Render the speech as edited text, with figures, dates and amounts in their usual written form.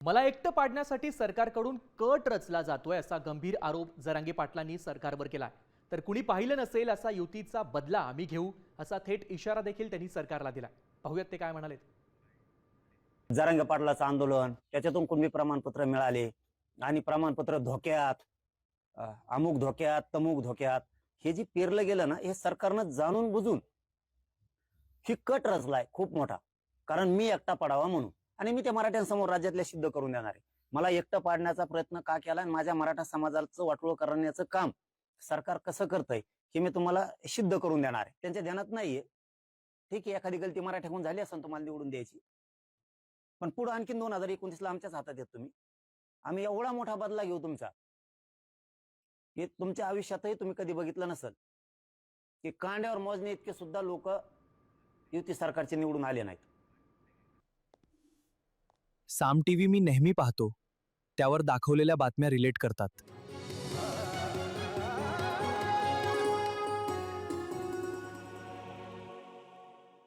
मला एकटं पाडण्यासाठी सरकारकडून कट रचला जातोय असा गंभीर आरोप जरांगे पाटलांनी सरकारवर केलाय. तर कुणी पाहिलं नसेल असा युतीचा बदला आम्ही घेऊ असा थेट इशारा देखील त्यांनी सरकारला दिलाय. पाहूयात ते काय म्हणालेत. जरांगे पाटलाचं आंदोलन, त्याच्यातून कुणबी प्रमाणपत्र मिळाले आणि प्रमाणपत्र धोक्यात, अमुक धोक्यात, तमुक धोक्यात, हे जे पेरलं गेलं ना, हे सरकारनं जाणून बुजून ही कट रचलाय खूप मोठा. कारण मी एकटा पडावा म्हणून, आणि मी त्या मराठ्यांसमोर राज्यातल्या सिद्ध करून देणार आहे. मला एकटं पाडण्याचा प्रयत्न का केला आणि माझ्या मराठा समाजाचं वाटोळं करण्याचं काम सरकार कसं करतंय हे मी तुम्हाला सिद्ध करून देणार आहे. त्यांच्या ध्यानात नाहीये. ठीक आहे, एखादी गलती मराठ्याकडून झाली असेल तुम्हाला निवडून द्यायची, पण पुढे आणखीन 2029 ला आमच्याच हातात येत तुम्ही. आम्ही एवढा मोठा बदला घेऊ तुमचा, हे तुमच्या आयुष्यातही तुम्ही कधी बघितलं नसेल की कांड्यावर मोजणे इतके सुद्धा लोक युती सरकारचे निवडून आले नाहीत. साम टीव्ही मी नेहमी पाहतो. त्यावर दाखवलेल्या बातम्या रिलेट करतात.